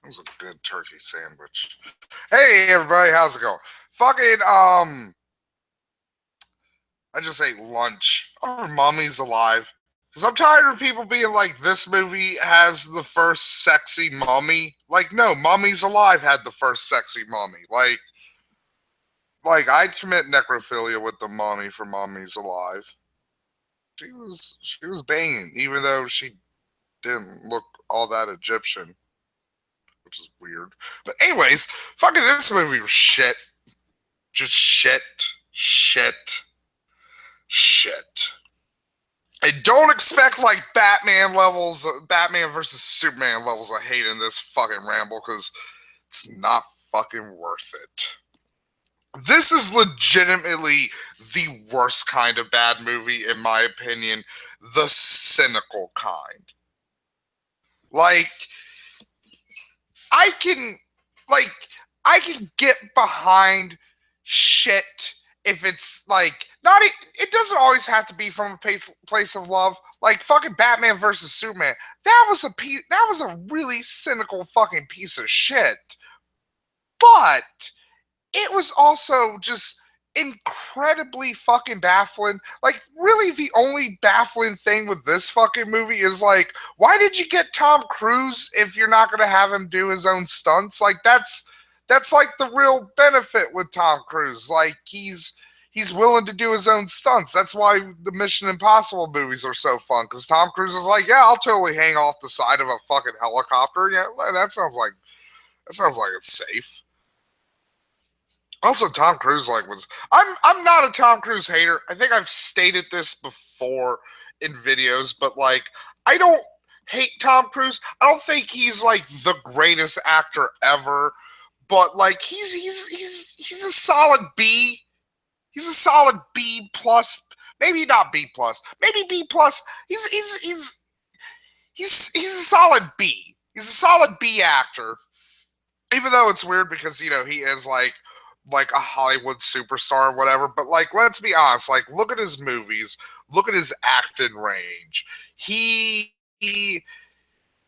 That was a good turkey sandwich. Hey everybody, how's it going? Fucking I just ate lunch. Our Mummy's alive. Cause I'm tired of people being like, this movie has the first sexy mummy. Like, no, Mummy's Alive had the first sexy mummy. Like I'd commit necrophilia with the mummy for Mummy's Alive. She was banging, even though she didn't look all that Egyptian, which is weird. But anyways, fucking this movie was shit. Just shit. Shit. Shit. And don't expect like Batman versus Superman levels of hate in this fucking ramble because it's not fucking worth it. This is legitimately the worst kind of bad movie, in my opinion, the cynical kind. Like, I can, like, I can get behind shit if it's like not it doesn't always have to be from a place of love. Like fucking Batman versus Superman, that was a really cynical fucking piece of shit. But it was also just incredibly fucking baffling. Like, really, the only baffling thing with this fucking movie is like, why did you get Tom Cruise if you're not gonna have him do his own stunts? Like, that's like the real benefit with Tom Cruise. Like, he's willing to do his own stunts. That's why the Mission Impossible movies are so fun because Tom Cruise is like, yeah, I'll totally hang off the side of a fucking helicopter. Yeah, that sounds like it's safe. Also, Tom Cruise I'm not a Tom Cruise hater. I think I've stated this before in videos, but like I don't hate Tom Cruise. I don't think he's like the greatest actor ever, but like he's a solid B. He's a solid B plus, maybe not B plus, maybe B plus. He's a solid B. He's a solid B actor. Even though it's weird because he is like a Hollywood superstar or whatever. But like, let's be honest. Like, look at his movies. Look at his acting range. He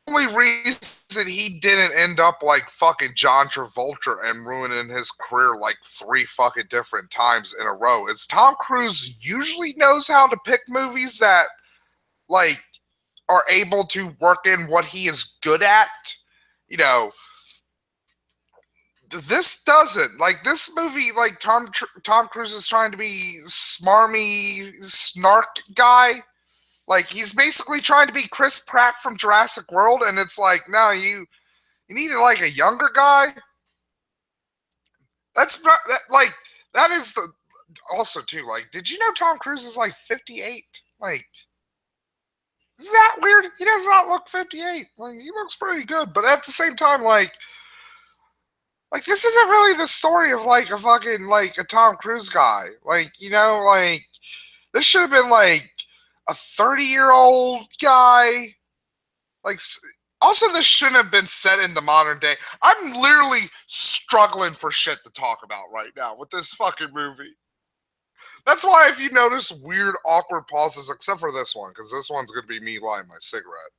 only reason he didn't end up like fucking John Travolta and ruining his career like three fucking different times in a row is Tom Cruise usually knows how to pick movies that like are able to work in what he is good at. You know, this doesn't like this movie like Tom Cruise is trying to be smarmy snark guy. Like he's basically trying to be Chris Pratt from Jurassic World, and it's like, no, you needed like a younger guy. Like that is the also too like. Did you know Tom Cruise is like 58? Like, isn't that weird? He does not look 58. Like he looks pretty good, but at the same time, like this isn't really the story of like a fucking like a Tom Cruise guy. Like this should have been like a 30-year-old guy. Like also this shouldn't have been set in the modern day. I'm literally struggling for shit to talk about right now with this fucking movie. That's why if you notice weird awkward pauses except for this one cuz this one's going to be me lighting my cigarette.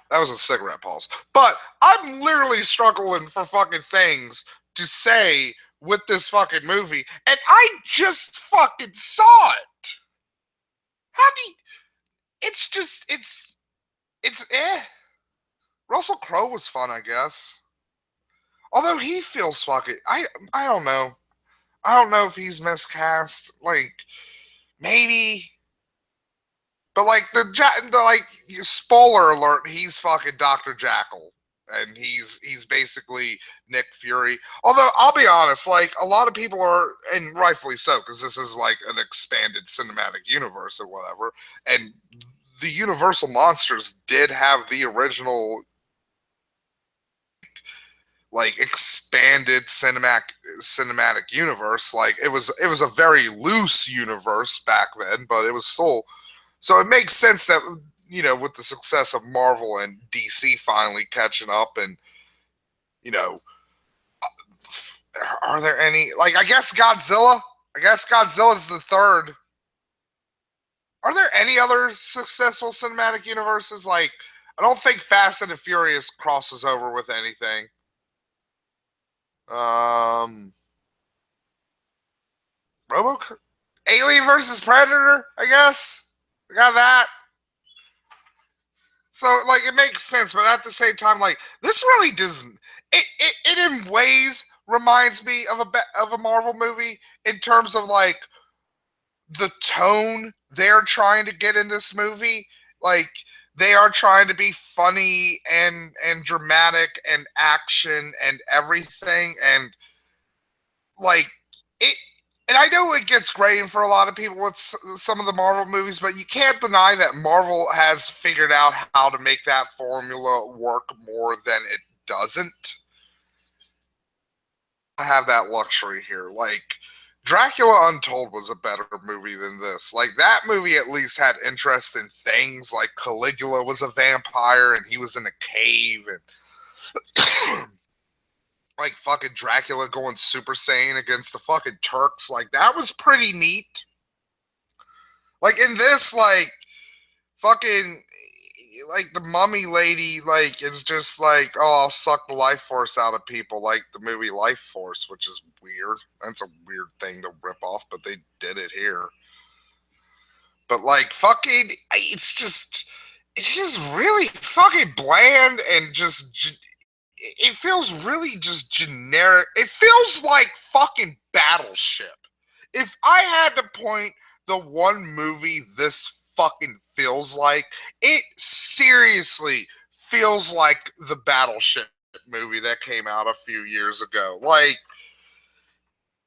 That was a cigarette pause. But I'm literally struggling for fucking things to say with this fucking movie, and I just fucking saw it. How do you, it's eh. Russell Crowe was fun, I guess. Although he feels fucking I don't know. I don't know if he's miscast. Like maybe. But like the like spoiler alert, he's fucking Dr. Jackal, and he's basically Nick Fury. Although I'll be honest, like a lot of people are, and rightfully so, because this is like an expanded cinematic universe or whatever. And the Universal monsters did have the original like expanded cinematic universe. Like it was a very loose universe back then, but it was still so it makes sense that with the success of Marvel and DC finally catching up, and you know, are there any like I guess Godzilla? I guess Godzilla's the third. Are there any other successful cinematic universes? Like I don't think Fast and the Furious crosses over with anything. Um, Robo Alien versus Predator, I guess. We got that. So like it makes sense, but at the same time, like this really doesn't. It in ways reminds me of a Marvel movie in terms of like the tone they're trying to get in this movie. Like they are trying to be funny and dramatic and action and everything, and like it. And I know it gets grating for a lot of people with some of the Marvel movies, but you can't deny that Marvel has figured out how to make that formula work more than it doesn't. I have that luxury here. Like, Dracula Untold was a better movie than this. Like, that movie at least had interesting things. Like, Caligula was a vampire and he was in a cave, and like fucking Dracula going Super Saiyan against the fucking Turks. Like that was pretty neat. Like in this, like fucking like the mummy lady, like is just like, oh, I'll suck the life force out of people, like the movie Life Force, which is weird. That's a weird thing to rip off, but they did it here. But like fucking, it's just really fucking bland and just it feels really just generic. It feels like fucking Battleship. If I had to point the one movie this fucking feels like, it seriously feels like the Battleship movie that came out a few years ago. Like,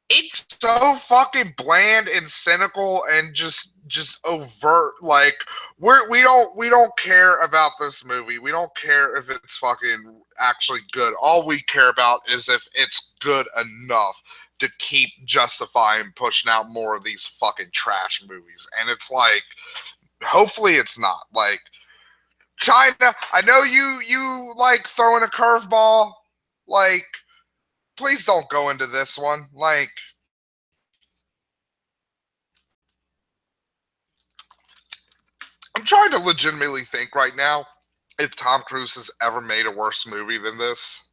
it's so fucking bland and cynical and just overt. Like we don't care about this movie. We don't care if it's fucking actually good. All we care about is if it's good enough to keep justifying pushing out more of these fucking trash movies. And it's like, hopefully it's not. Like, China, I know you like throwing a curveball. Like, please don't go into this one. Like, I'm trying to legitimately think right now if Tom Cruise has ever made a worse movie than this.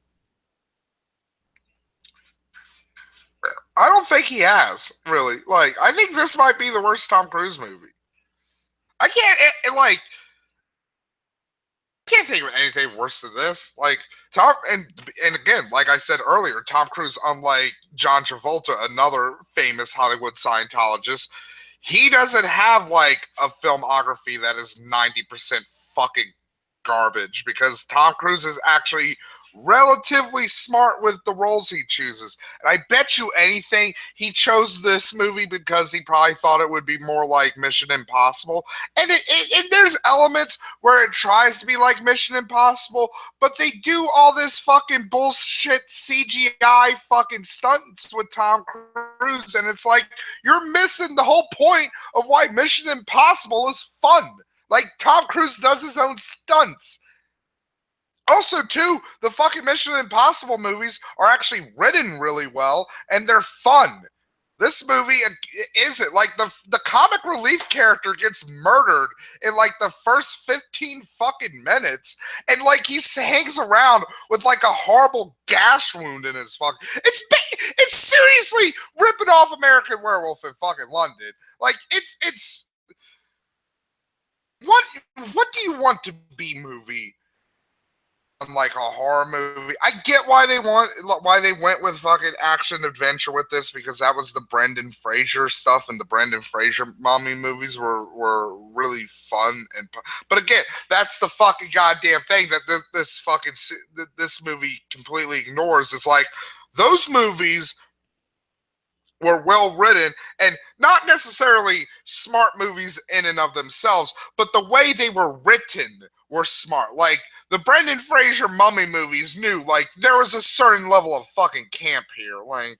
I don't think he has, really. Like, I think this might be the worst Tom Cruise movie. I can't, can't think of anything worse than this. Like, Tom, and again, like I said earlier, Tom Cruise, unlike John Travolta, another famous Hollywood Scientologist, he doesn't have like a filmography that is 90% fucking garbage, because Tom Cruise is actually relatively smart with the roles he chooses. And I bet you anything he chose this movie because he probably thought it would be more like Mission Impossible. And there's elements where it tries to be like Mission Impossible, but they do all this fucking bullshit CGI fucking stunts with Tom Cruise. And it's like, you're missing the whole point of why Mission Impossible is fun. Like, Tom Cruise does his own stunts. Also, too, the fucking Mission Impossible movies are actually written really well, and they're fun. This movie isn't. Like, the comic relief character gets murdered in, like, the first 15 fucking minutes, and, like, he hangs around with, like, a horrible gash wound in his fucking... It's seriously ripping off American Werewolf in fucking London. Like, it's... What do you want to be, movie? Like a horror movie. I get why they went with fucking action adventure with this, because that was the Brendan Fraser stuff, and the Brendan Fraser mommy movies were really fun. And but again, that's the fucking goddamn thing that this movie completely ignores. Is like, those movies were well written and not necessarily smart movies in and of themselves, but the way they were written were smart. Like, the Brendan Fraser mummy movies knew, like, there was a certain level of fucking camp here. Like,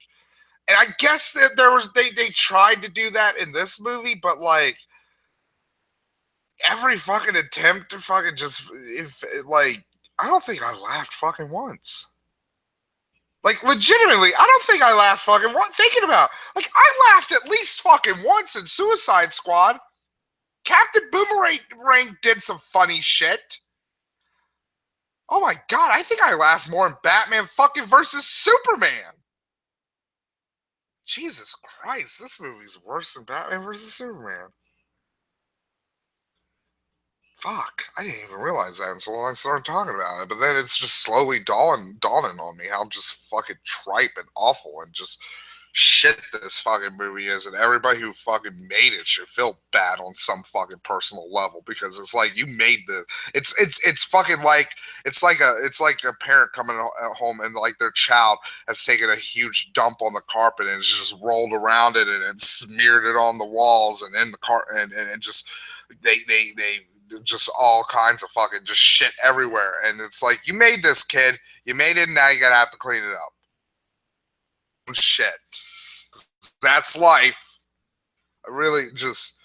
and I guess that they tried to do that in this movie, but like, every fucking attempt to fucking like, I don't think I laughed fucking once. Like, legitimately, I don't think I laughed fucking once. Thinking about it, like, I laughed at least fucking once in Suicide Squad. Captain Boomerang did some funny shit. Oh my god, I think I laughed more in Batman fucking versus Superman. Jesus Christ, this movie's worse than Batman versus Superman. Fuck, I didn't even realize that until I started talking about it. But then it's just slowly dawning on me how just fucking tripe and awful and just shit this fucking movie is, and everybody who fucking made it should feel bad on some fucking personal level, because it's like you made the it's fucking like it's like a parent coming home and like their child has taken a huge dump on the carpet and it's just rolled around it and smeared it on the walls and in the car and just they just all kinds of fucking just shit everywhere, and it's like you made this, kid, you made it, and now you gotta have to clean it up. Shit, that's life. I really just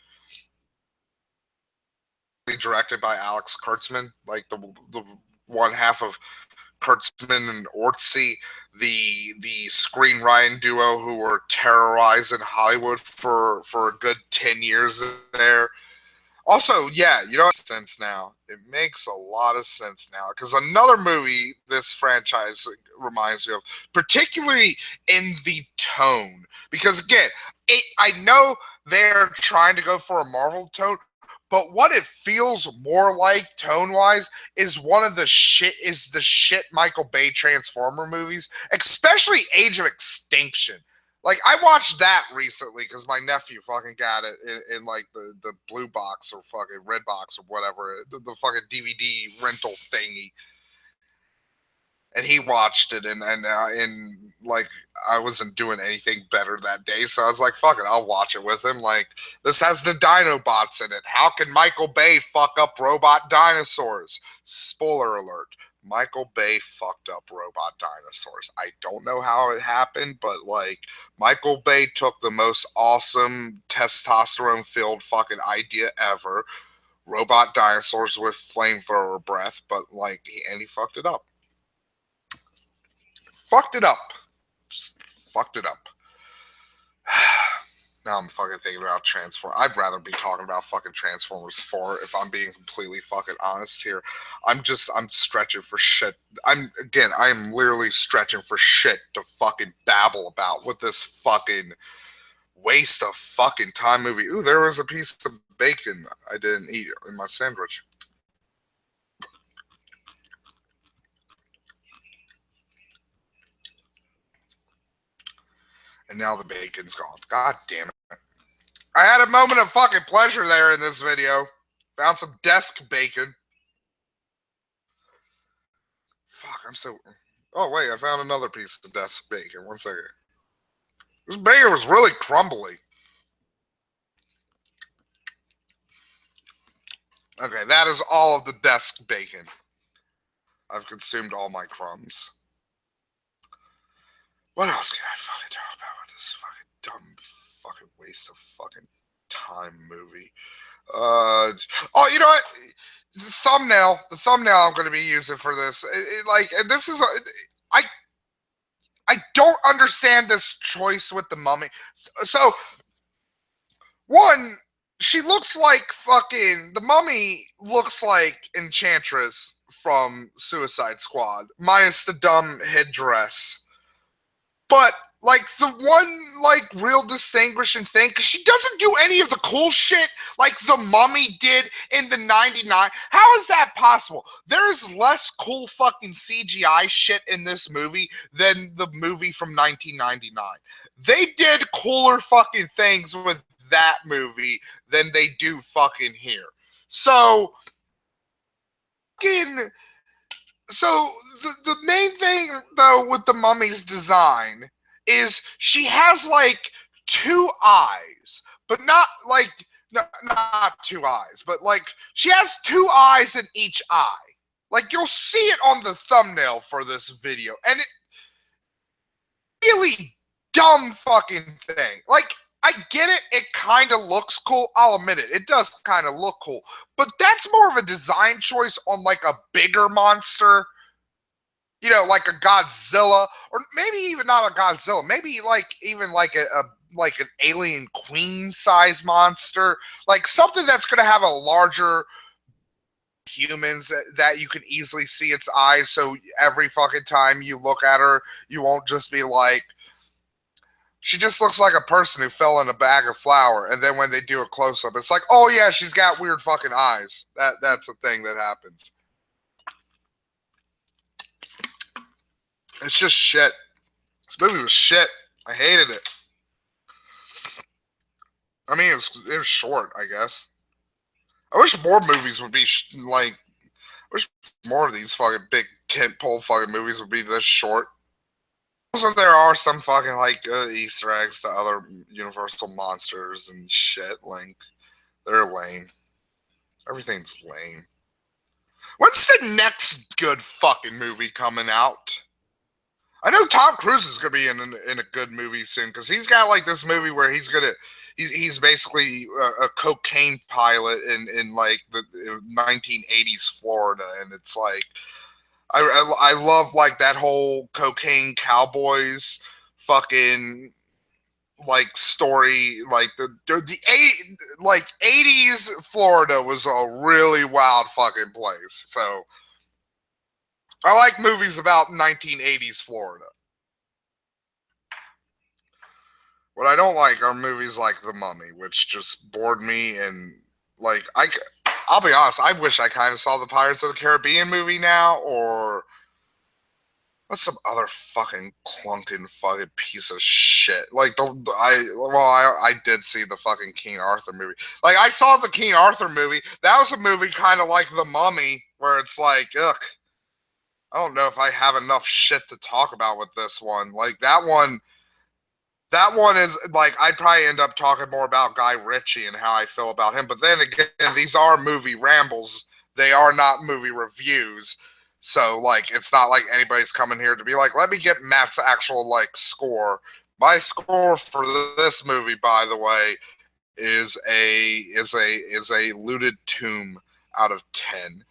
directed by Alex Kurtzman, like the one half of Kurtzman and Ortsy, the screenwriting duo who were terrorizing Hollywood for a good 10 years there. Also, yeah, you know, it makes sense now. It makes a lot of sense now, because another movie this franchise reminds me of, particularly in the tone, because again, I know they're trying to go for a Marvel tone, but what it feels more like tone wise is the shit Michael Bay Transformer movies, especially Age of Extinction. Like, I watched that recently because my nephew fucking got it in like the blue box or fucking red box or whatever, the fucking DVD rental thingy. And he watched it, and like I wasn't doing anything better that day, so I was like, "Fuck it, I'll watch it with him." Like, this has the Dinobots in it. How can Michael Bay fuck up robot dinosaurs? Spoiler alert: Michael Bay fucked up robot dinosaurs. I don't know how it happened, but like Michael Bay took the most awesome testosterone-filled fucking idea ever, robot dinosaurs with flamethrower breath, but like he fucked it up. Fucked it up. Just fucked it up. Now I'm fucking thinking about Transformers. I'd rather be talking about fucking Transformers 4 if I'm being completely fucking honest here. I'm stretching for shit. I am literally stretching for shit to fucking babble about with this fucking waste of fucking time movie. Ooh, there was a piece of bacon I didn't eat in my sandwich. And now the bacon's gone. God damn it. I had a moment of fucking pleasure there in this video. Found some desk bacon. Fuck, I'm so... Oh, wait, I found another piece of desk bacon. 1 second. This bacon was really crumbly. Okay, that is all of the desk bacon. I've consumed all my crumbs. What else can I fucking talk about with this fucking dumb fucking waste of fucking time movie? Oh, you know what? The thumbnail I'm going to be using for this, this is I don't understand this choice with the mummy. So, one, she looks like fucking the mummy looks like Enchantress from Suicide Squad, minus the dumb headdress. But like the one like real distinguishing thing, because she doesn't do any of the cool shit like the mummy did in the 99. How is that possible? There's less cool fucking CGI shit in this movie than the movie from 1999. They did cooler fucking things with that movie than they do fucking here. So fucking so the main thing though with the mummy's design is she has like two eyes, but not like not two eyes, but like she has two eyes in each eye. Like, you'll see it on the thumbnail for this video, and it really dumb fucking thing. Like, I get it, it kind of looks cool. I'll admit it, it does kind of look cool, but that's more of a design choice on like a bigger monster. You know, like a Godzilla, or maybe even not a Godzilla, maybe like even like a like an alien queen size monster, like something that's going to have a larger humans that you can easily see its eyes, so every fucking time you look at her, you won't just be like, she just looks like a person who fell in a bag of flour. And then when they do a close up, it's like, oh yeah, she's got weird fucking eyes. That's a thing that happens. It's just shit. This movie was shit. I hated it. I mean, it was short, I guess. I wish more movies would be like. I wish more of these fucking big tentpole fucking movies would be this short. Also, there are some fucking like Easter eggs to other Universal monsters and shit. Like, they're lame. Everything's lame. When's the next good fucking movie coming out? I know Tom Cruise is gonna be in a good movie soon because he's got like this movie where he's basically a cocaine pilot in like the 1980s Florida, and it's like I love like that whole cocaine cowboys fucking like story. Like like 80s Florida was a really wild fucking place. So I like movies about 1980s Florida. What I don't like are movies like The Mummy, which just bored me. And like I'll be honest, I wish I kind of saw the Pirates of the Caribbean movie now, or what's some other fucking clunking fucking piece of shit. Like I did see the fucking King Arthur movie. Like I saw the King Arthur movie. That was a movie kind of like The Mummy, where it's like, ugh. I don't know if I have enough shit to talk about with this one. Like that one is like, I'd probably end up talking more about Guy Ritchie and how I feel about him. But then again, these are movie rambles. They are not movie reviews. So like, it's not like anybody's coming here to be like, let me get Matt's actual like score. My score for this movie, by the way, is a looted tomb out of 10.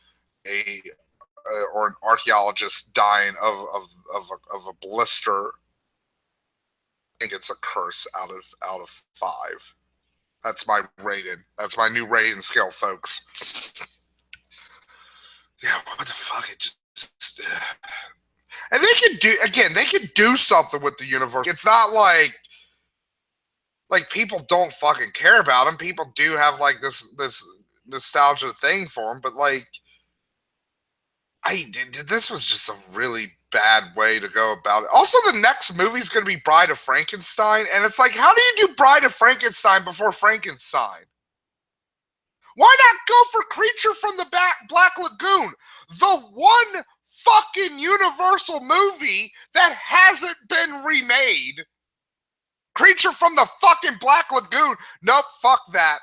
Or an archaeologist dying of a blister. I think it's a curse out of 5. That's my rating. That's my new rating scale, folks. Yeah, what the fuck? It just and they can do something with the universe. It's not like people don't fucking care about them. People do have like this nostalgia thing for them, but like this was just a really bad way to go about it. Also, the next movie is going to be Bride of Frankenstein, and it's like, how do you do Bride of Frankenstein before Frankenstein? Why not go for Creature from the Black Lagoon, the one fucking Universal movie that hasn't been remade? Creature from the fucking Black Lagoon. Nope, fuck that.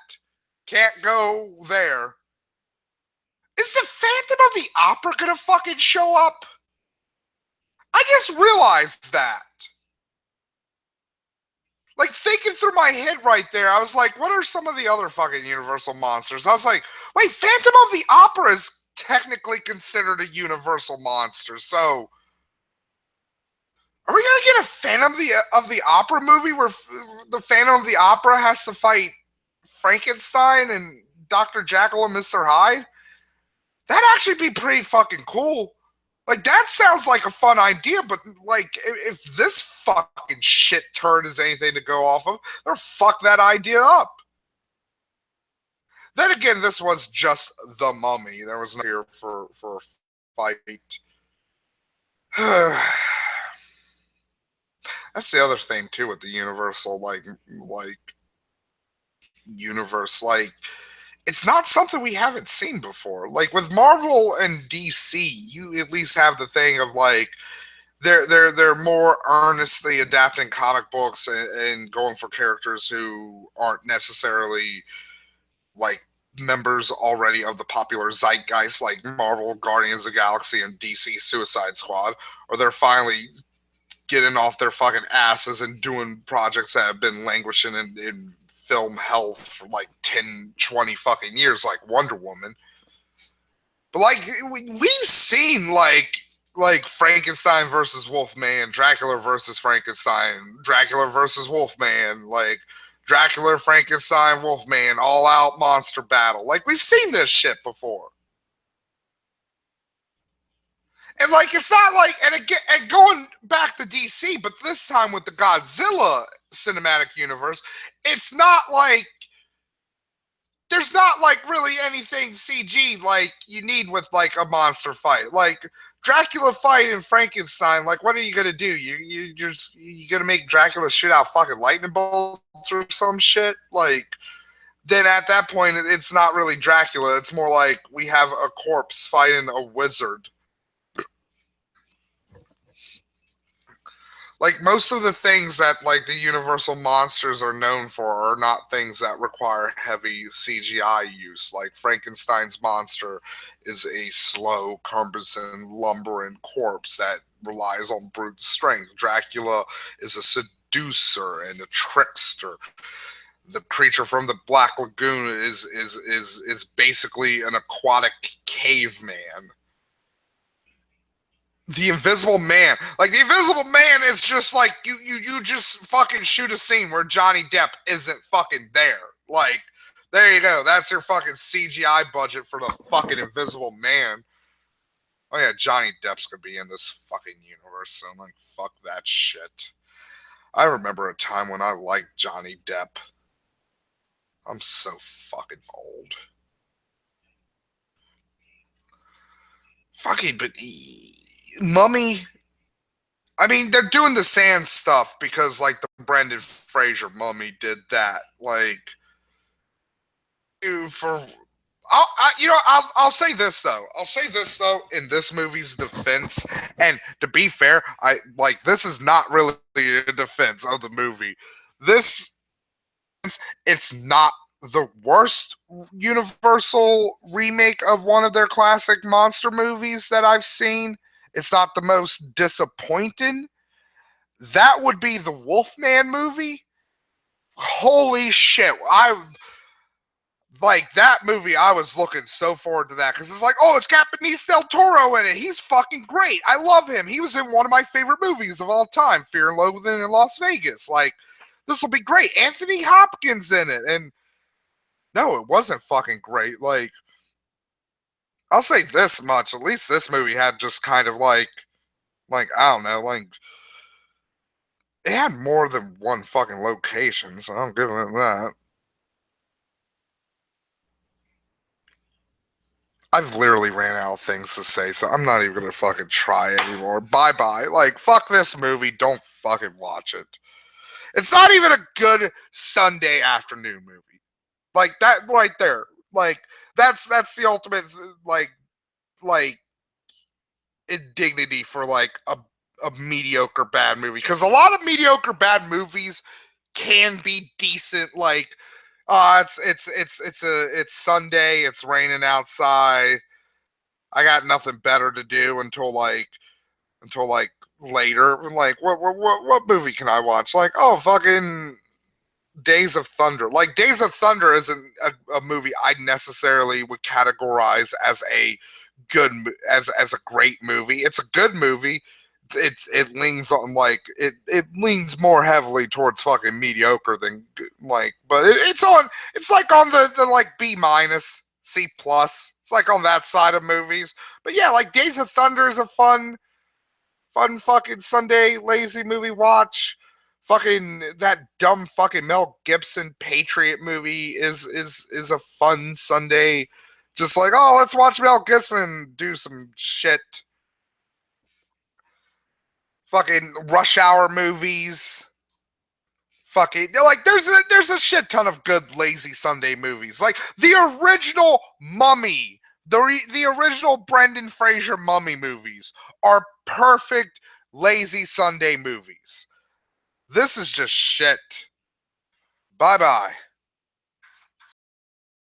Can't go there. Is the Phantom of the Opera gonna fucking show up? I just realized that. Like, thinking through my head right there, I was like, what are some of the other fucking Universal monsters? I was like, wait, Phantom of the Opera is technically considered a Universal monster, so are we gonna get a Phantom of the Opera movie where the Phantom of the Opera has to fight Frankenstein and Dr. Jekyll and Mr. Hyde? That'd actually be pretty fucking cool. Like, that sounds like a fun idea, but like, if this fucking shit turd is anything to go off of, they'll fuck that idea up. Then again, this was just The Mummy. There was no here for a fight. That's the other thing too with the Universal like universe. Like, it's not something we haven't seen before. Like with Marvel and DC, you at least have the thing of like they're more earnestly adapting comic books and going for characters who aren't necessarily like members already of the popular zeitgeist, like Marvel Guardians of the Galaxy and DC Suicide Squad, or they're finally getting off their fucking asses and doing projects that have been languishing in film hell for like 10, 20 fucking years, like Wonder Woman. But like we've seen like Frankenstein versus Wolfman, Dracula versus Frankenstein, Dracula versus Wolfman, like Dracula, Frankenstein, Wolfman, all out monster battle. Like, we've seen this shit before. And like it's not like and again and going back to DC, but this time with the Godzilla cinematic universe, it's not like there's not like really anything CG like you need with like a monster fight. Like Dracula fight and Frankenstein, like what are you gonna do? You gonna make Dracula shoot out fucking lightning bolts or some shit? Like then at that point it's not really Dracula. It's more like we have a corpse fighting a wizard. Like most of the things that like the Universal monsters are known for are not things that require heavy CGI use. Like Frankenstein's monster is a slow, cumbersome, lumbering corpse that relies on brute strength. Dracula is a seducer and a trickster. The creature from the Black Lagoon is basically an aquatic caveman. The Invisible Man. Like the Invisible Man is just like you just fucking shoot a scene where Johnny Depp isn't fucking there. Like there you go. That's your fucking CGI budget for the fucking Invisible Man. Oh yeah, Johnny Depp's gonna be in this fucking universe, so I'm like, fuck that shit. I remember a time when I liked Johnny Depp. I'm so fucking old. Fucking, but Mummy. I mean, they're doing the sand stuff because, like, the Brendan Fraser Mummy did that. Like, for I'll say this though. I'll say this though. In this movie's defense, and to be fair, I like this is not really a defense of the movie. This it's not the worst Universal remake of one of their classic monster movies that I've seen. It's not the most disappointing. That would be the Wolfman movie. Holy shit. I like that movie. I was looking so forward to that because it's like, oh, it's got Benicio del Toro in it. He's fucking great. I love him. He was in one of my favorite movies of all time, Fear and Loathing in Las Vegas. Like, this will be great. Anthony Hopkins in it. And no, it wasn't fucking great. Like, I'll say this much. At least this movie had just kind of like I don't know, like it had more than one fucking location, so I'm giving it that. I've literally ran out of things to say, so I'm not even gonna fucking try anymore. Bye bye. Like, fuck this movie. Don't fucking watch it. It's not even a good Sunday afternoon movie. Like that right there. Like that's the ultimate like indignity for like a mediocre bad movie. Because a lot of mediocre bad movies can be decent. Like, it's Sunday. It's raining outside. I got nothing better to do until later. Like, what movie can I watch? Like, oh, fucking Days of Thunder. Like, Days of Thunder isn't a movie I necessarily would categorize as a as a great movie. It's a good movie. It leans on like it leans more heavily towards fucking mediocre than like, but it's like on the like B minus C plus. It's like on that side of movies. But yeah, like Days of Thunder is a fun fucking Sunday lazy movie watch. Fucking that dumb fucking Mel Gibson Patriot movie is a fun Sunday. Just like, oh, let's watch Mel Gibson do some shit. Fucking Rush Hour movies. Fucking like there's a shit ton of good lazy Sunday movies. Like the original Mummy, the original Brendan Fraser Mummy movies are perfect lazy Sunday movies. This is just shit. Bye bye.